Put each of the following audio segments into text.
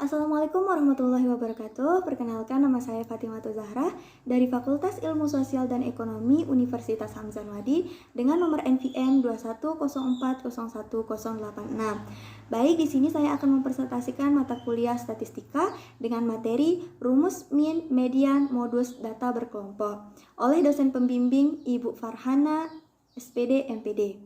Assalamualaikum warahmatullahi wabarakatuh. Perkenalkan, nama saya Fatimah Zahra dari Fakultas Ilmu Sosial dan Ekonomi Universitas Hamzah Wadi dengan nomor NVM 210401086. Baik, di sini saya akan mempresentasikan mata kuliah statistika dengan materi rumus min, median, modus, data berkelompok oleh dosen pembimbing Ibu Farhana, SPD, MPD.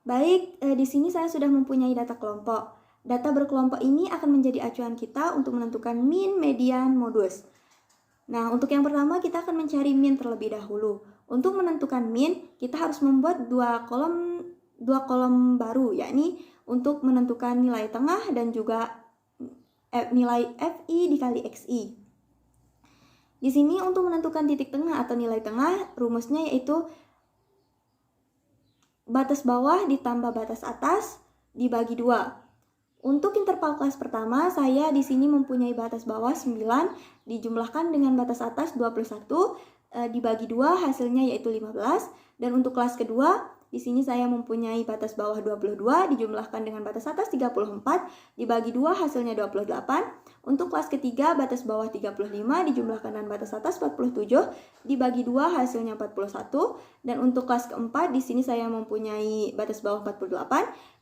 Baik, di sini saya sudah mempunyai data kelompok. Data berkelompok ini akan menjadi acuan kita untuk menentukan min, median, modus. Nah, untuk yang pertama kita akan mencari min terlebih dahulu. Untuk menentukan min, kita harus membuat dua kolom baru, yakni untuk menentukan nilai tengah dan juga nilai FI dikali XI. Di sini untuk menentukan titik tengah atau nilai tengah, rumusnya yaitu batas bawah ditambah batas atas dibagi 2. Untuk interval kelas pertama, saya di sini mempunyai batas bawah 9 dijumlahkan dengan batas atas 21 dibagi 2 hasilnya yaitu 15. Dan untuk kelas kedua, di sini saya mempunyai batas bawah 22 dijumlahkan dengan batas atas 34 dibagi 2 hasilnya 28. Untuk kelas ketiga, batas bawah 35 dijumlahkan dengan batas atas 47 dibagi 2 hasilnya 41. Dan untuk kelas keempat, di sini saya mempunyai batas bawah 48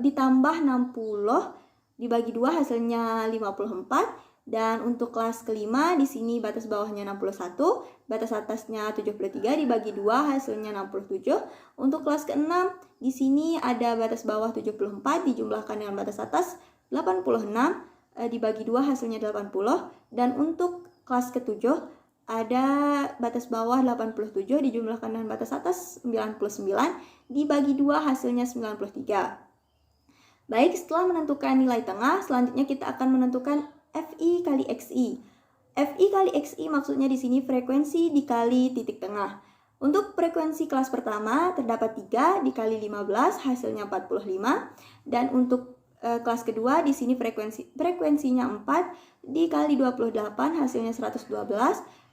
ditambah 60 dibagi 2 hasilnya 54. Dan untuk kelas kelima, di sini batas bawahnya 61, batas atasnya 73 dibagi 2 hasilnya 67. Untuk kelas keenam, di sini ada batas bawah 74 dijumlahkan dengan batas atas 86 dibagi 2 hasilnya 80. Dan untuk kelas ketujuh, ada batas bawah 87 dijumlahkan dengan batas atas 99 dibagi 2 hasilnya 93. Baik, setelah menentukan nilai tengah, selanjutnya kita akan menentukan FI kali XI. FI kali XI maksudnya di sini frekuensi dikali titik tengah. Untuk frekuensi kelas pertama terdapat 3 dikali 15 hasilnya 45. Dan untuk kelas kedua di sini frekuensinya 4 dikali 28 hasilnya 112.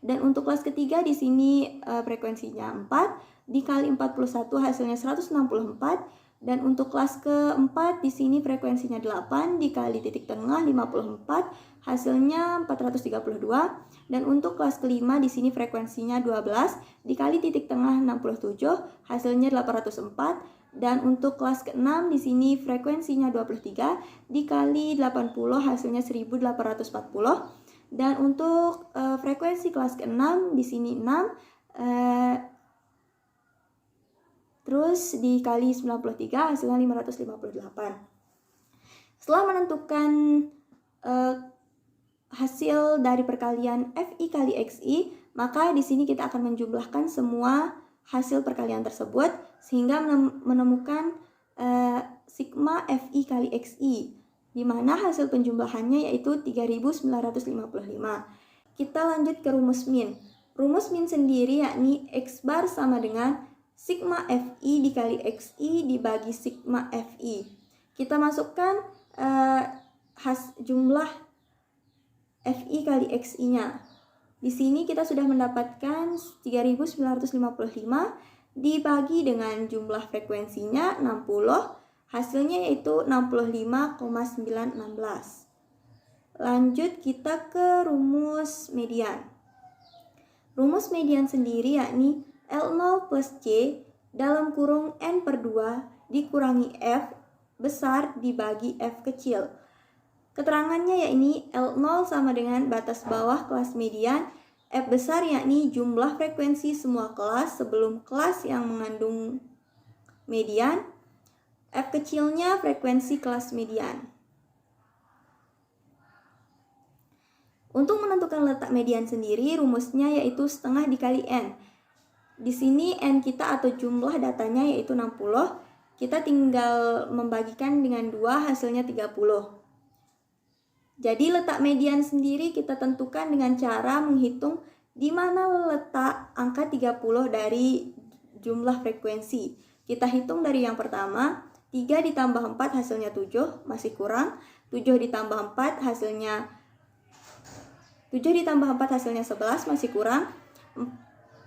Dan untuk kelas ketiga di sini frekuensinya 4 dikali 41 hasilnya 164. Dan untuk kelas keempat di sini frekuensinya 8 dikali titik tengah 54 hasilnya 432. Dan untuk kelas kelima di sini frekuensinya 12 dikali titik tengah 67 hasilnya 804. Dan untuk kelas ke-6 di sini frekuensinya 23 dikali 80 hasilnya 1840. Dan untuk frekuensi kelas ke-6 di sini 6 terus dikali 93 hasilnya 558. Setelah menentukan hasil dari perkalian FI kali XI, maka di sini kita akan menjumlahkan semua hasil perkalian tersebut sehingga menemukan sigma FI kali XI, di mana hasil penjumlahannya yaitu 3955. Kita lanjut ke rumus min. Rumus min sendiri yakni X bar sama dengan sigma FI dikali XI dibagi sigma FI. Kita masukkan jumlah FI kali XI-nya. Di sini kita sudah mendapatkan 3955 dibagi dengan jumlah frekuensinya 60, hasilnya yaitu 65,916. Lanjut kita ke rumus median. Rumus median sendiri yakni L0 plus C dalam kurung N per 2 dikurangi F besar dibagi F kecil. Keterangannya yakni L0 sama dengan batas bawah kelas median, F besar yakni jumlah frekuensi semua kelas sebelum kelas yang mengandung median, F kecilnya frekuensi kelas median. Untuk menentukan letak median sendiri, rumusnya yaitu setengah dikali N. Di sini N kita atau jumlah datanya yaitu 60. Kita tinggal membagikan dengan 2 hasilnya 30. Jadi letak median sendiri kita tentukan dengan cara menghitung di mana letak angka 30 dari jumlah frekuensi. Kita hitung dari yang pertama, 3 ditambah 4 hasilnya 7, masih kurang. 7 ditambah 4 hasilnya 11, masih kurang.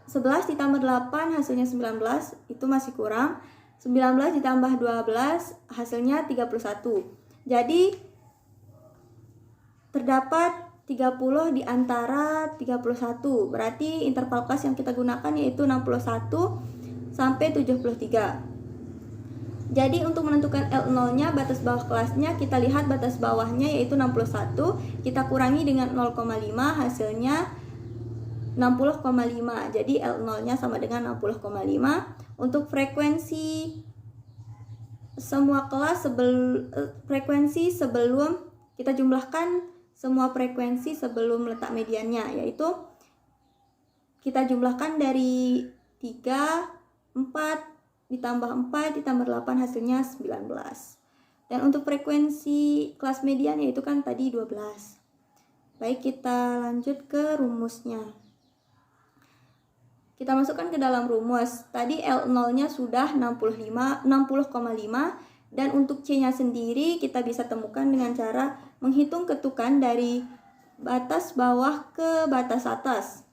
11 ditambah 8 hasilnya 19, itu masih kurang. 19 ditambah 12 hasilnya 31. Jadi terdapat 30 di antara 31. Berarti interval kelas yang kita gunakan yaitu 61 sampai 73. Jadi untuk menentukan L0-nya, batas bawah kelasnya, kita lihat batas bawahnya yaitu 61. Kita kurangi dengan 0,5, hasilnya 60,5. Jadi L0-nya sama dengan 60,5. Untuk frekuensi semua kelas frekuensi sebelum kita jumlahkan semua frekuensi sebelum letak mediannya, yaitu kita jumlahkan dari 3, 4 ditambah 4 ditambah 8 hasilnya 19. Dan untuk frekuensi kelas median yaitu kan tadi 12. Baik, kita lanjut ke rumusnya. Kita masukkan ke dalam rumus. Tadi L0-nya sudah 60,5 dan untuk C-nya sendiri kita bisa temukan dengan cara menghitung ketukan dari batas bawah ke batas atas.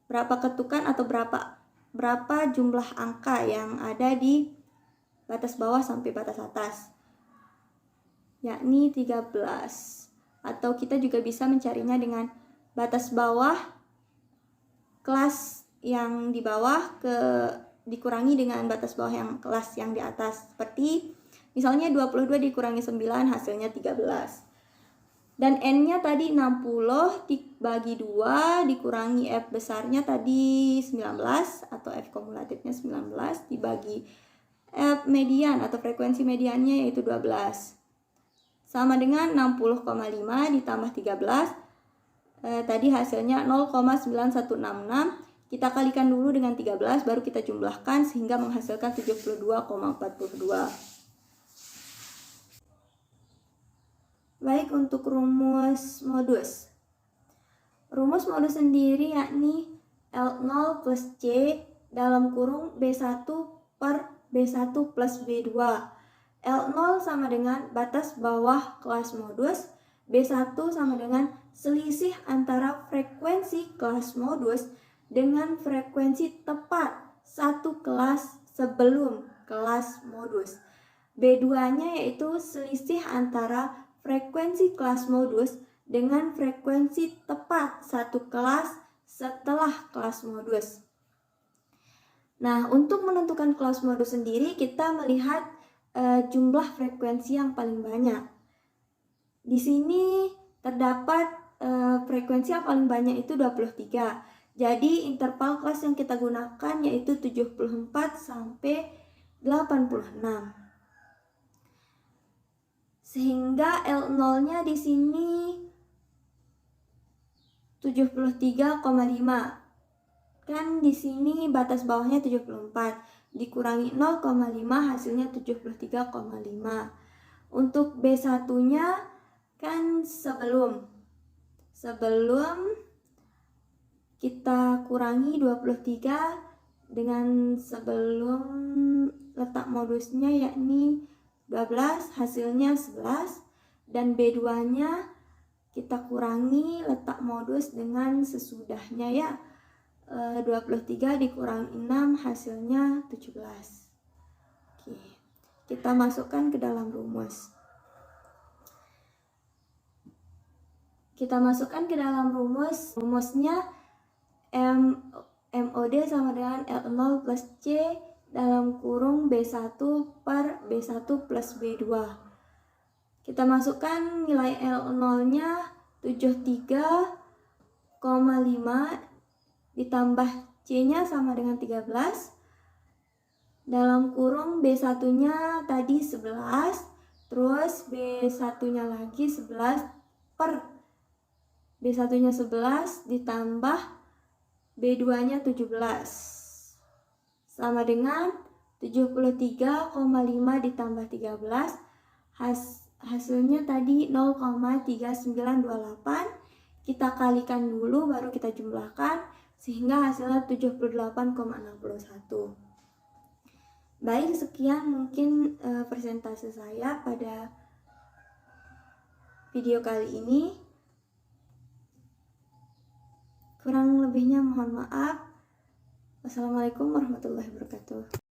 Berapa ketukan atau berapa jumlah angka yang ada di batas bawah sampai batas atas, yakni 13. Atau kita juga bisa mencarinya dengan batas bawah kelas yang di bawah dikurangi dengan batas bawah yang kelas yang di atas. Seperti misalnya 22 dikurangi 9 hasilnya 13. Dan N-nya tadi 60 dibagi 2 dikurangi F besarnya tadi 19 atau F kumulatifnya 19 dibagi F median atau frekuensi mediannya yaitu 12. Sama dengan 60,5 ditambah 13. Tadi hasilnya 0,9166. Kita kalikan dulu dengan 13 baru kita jumlahkan sehingga menghasilkan 72,42. Baik, untuk rumus modus. Rumus modus sendiri yakni L0 plus C dalam kurung B1 per B1 plus B2. L0 sama dengan batas bawah kelas modus, B1 sama dengan selisih antara frekuensi kelas modus dengan frekuensi tepat satu kelas sebelum kelas modus. B2-nya yaitu selisih antara frekuensi kelas modus dengan frekuensi tepat satu kelas setelah kelas modus. Nah, untuk menentukan kelas modus sendiri kita melihat jumlah frekuensi yang paling banyak. Di sini terdapat frekuensi yang paling banyak itu 23. Jadi interval kelas yang kita gunakan yaitu 74 sampai 86. Sehingga L0-nya di sini 73,5. Kan di sini batas bawahnya 74. Dikurangi 0,5 hasilnya 73,5. Untuk B1-nya kan sebelum kita kurangi 23 dengan sebelum letak modusnya yakni 12 hasilnya 11, dan B2-nya kita kurangi letak modus dengan sesudahnya ya, 23 dikurangi 6 hasilnya 17. Oke, kita masukkan ke dalam rumus. Rumusnya MOD sama dengan L0 plus C dalam kurung B1 per B1 plus B2. Kita masukkan nilai L0-nya 73,5 ditambah C-nya sama dengan 13 dalam kurung B1-nya tadi 11, terus B1-nya lagi 11 per B1-nya 11 ditambah B2-nya 17 sama dengan 73,5 ditambah 13 hasilnya tadi 0,3928. Kita kalikan dulu baru kita jumlahkan sehingga hasilnya 78,61. Baik, sekian mungkin presentasi saya pada video kali ini. Kurang lebihnya mohon maaf. Wassalamualaikum warahmatullahi wabarakatuh.